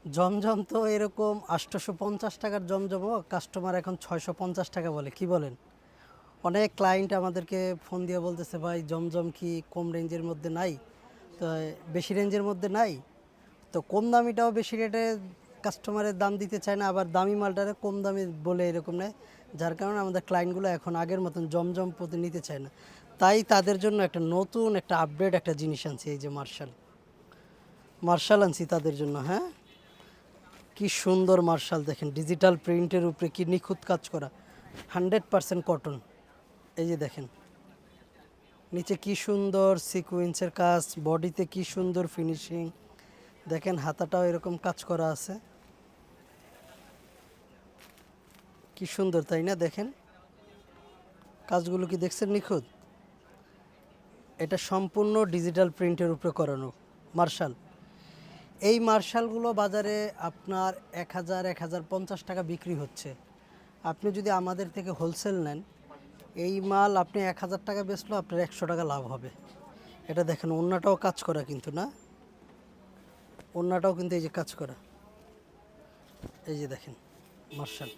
জমজম তো এরকম ৮৫০ টাকার জমজমও কাস্টমার এখন ৬৫০ টাকা বলে, কি বলেন? অনেক ক্লায়েন্ট আমাদেরকে ফোন দিয়ে বলতেছে, ভাই জমজম কি কম রেঞ্জের মধ্যে নাই? তো বেশি রেঞ্জের মধ্যে নাই? তো কম দামিটাও বেশি রেটে কাস্টমারের দাম দিতে চায় না, আবার দামি মালটারে কম দামি বলে এরকম নেয়। যার কারণে আমাদের ক্লায়েন্টগুলো এখন আগের মতন জমজম প্রতি নিতে চায় না। তাই তাদের জন্য একটা নতুন একটা আপডেট একটা জিনিস আনছি, এই যে মার্শাল মার্শাল আনছি তাদের জন্য। হ্যাঁ, কি সুন্দর মার্শাল দেখেন, ডিজিটাল প্রিন্টের উপরে কি নিখুঁত কাজ করা, 100% কটন। এই যে দেখেন নিচে কি সুন্দর সিকুয়েন্সের কাজ, বডিতে কি সুন্দর ফিনিশিং, দেখেন হাতাটাও এরকম কাজ করা আছে, কি সুন্দর তাই না? দেখেন কাজগুলো কি দেখছেন নিখুঁত? এটা সম্পূর্ণ ডিজিটাল প্রিন্টের উপরে করানো মার্শাল। এই মার্শালগুলো বাজারে আপনার ১,০০০-১,০৫০ টাকা বিক্রি হচ্ছে। আপনি যদি আমাদের থেকে হোলসেল নেন, এই মাল আপনি ১,০০০ টাকা বেচলেও আপনার ১০০ টাকা লাভ হবে। এটা দেখেন ওড়নাটাও কাজ করা কিন্তু, না ওড়নাটাও কিন্তু এই যে কাজ করা, এই যে দেখেন মার্শাল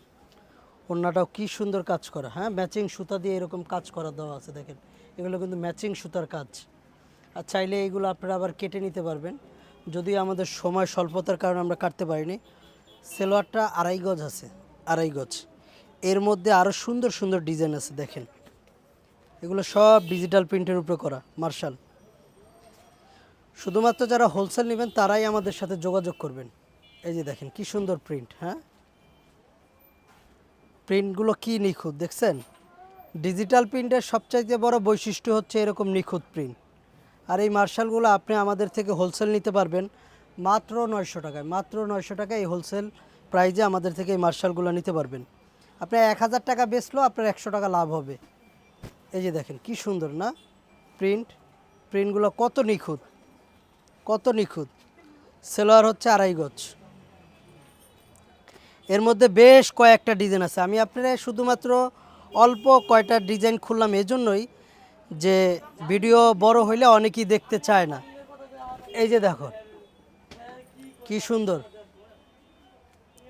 ওড়নাটাও কি সুন্দর কাজ করা। হ্যাঁ, ম্যাচিং সুতা দিয়ে এরকম কাজ করা দেওয়া আছে, দেখেন এগুলো কিন্তু ম্যাচিং সুতার কাজ। আর চাইলে এইগুলো আপনারা আবার কেটে নিতে পারবেন, যদিও আমাদের সময় স্বল্পতার কারণে আমরা কাটতে পারিনি। সেলোয়ারটা ২.৫ গজ আছে, ২.৫ গজ। এর মধ্যে আরও সুন্দর সুন্দর ডিজাইন আছে, দেখেন এগুলো সব ডিজিটাল প্রিন্টের উপরে করা মার্শাল। শুধুমাত্র যারা হোলসেল নেবেন তারাই আমাদের সাথে যোগাযোগ করবেন। এই যে দেখেন কি সুন্দর প্রিন্ট। হ্যাঁ, প্রিন্টগুলো কি নিখুঁত দেখছেন? ডিজিটাল প্রিন্টের সবচাইতে বড় বৈশিষ্ট্য হচ্ছে এরকম নিখুঁত প্রিন্ট। আর এই মার্শালগুলো আপনি আমাদের থেকে হোলসেল নিতে পারবেন মাত্র ৯০০ টাকায়। মাত্র ৯০০ টাকায় এই হোলসেল প্রাইজে আমাদের থেকে এই মার্শালগুলো নিতে পারবেন। আপনি ১,০০০ টাকা বেচলেও আপনার ১০০ টাকা লাভ হবে। এই যে দেখেন কি সুন্দর না প্রিন্টগুলো কত নিখুঁত, কত নিখুঁত। সেলোয়ার হচ্ছে ২.৫ গজ। এর মধ্যে বেশ কয়েকটা ডিজাইন আছে, আমি আপনারা শুধুমাত্র অল্প কয়টা ডিজাইন খুললাম এজন্যই যে ভিডিও বড় হইলে অনেকেই দেখতে চায় না। এই যে দেখো কি সুন্দর,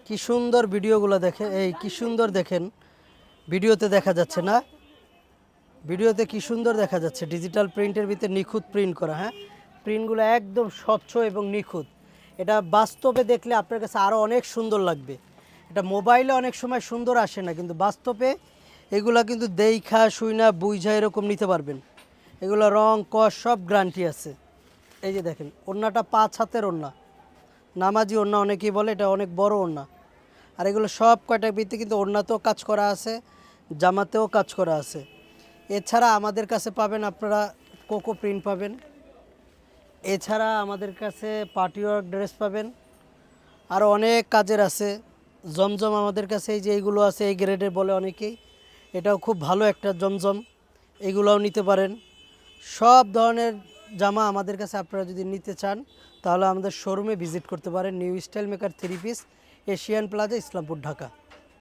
কি সুন্দর ভিডিওগুলো দেখে, এই কি সুন্দর দেখেন ভিডিওতে দেখা যাচ্ছে না? ভিডিওতে কি সুন্দর দেখা যাচ্ছে, ডিজিটাল প্রিন্টের ভিতরে নিখুঁত প্রিন্ট করা। হ্যাঁ, প্রিন্টগুলো একদম স্বচ্ছ এবং নিখুঁত। এটা বাস্তবে দেখলে আপনার কাছে আরও অনেক সুন্দর লাগবে। এটা মোবাইলে অনেক সময় সুন্দর আসে না, কিন্তু বাস্তবে এগুলা কিন্তু দেইখা শুইনা বুইঝা এরকম নিতে পারবেন। এগুলো রং কস সব গ্যারান্টি আছে। এই যে দেখেন ওড়নাটা ৫ হাতের ওড়না, নামাজি ওড়না অনেকেই বলে, এটা অনেক বড় ওড়না। আর এগুলো সব কয়টার ভিত্তি কিন্তু ওড়নাতেও কাজ করা আছে, জামাতেও কাজ করা আছে। এছাড়া আমাদের কাছে পাবেন আপনারা কোকো প্রিন্ট পাবেন, এছাড়া আমাদের কাছে পার্টিওয়ার্ক ড্রেস পাবেন, আরও অনেক কাজের আছে। জমজম আমাদের কাছে এই যে এইগুলো আছে, এই গ্রেডের বলে অনেকেই, এটাও খুব ভালো একটা জমজম, এগুলোও নিতে পারেন। সব ধরনের জামা আমাদের কাছে আপনারা যদি নিতে চান তাহলে আমাদের শোরুমে ভিজিট করতে পারেন। New style maker 3 piece, Asian plaza, Islampur, Dhaka.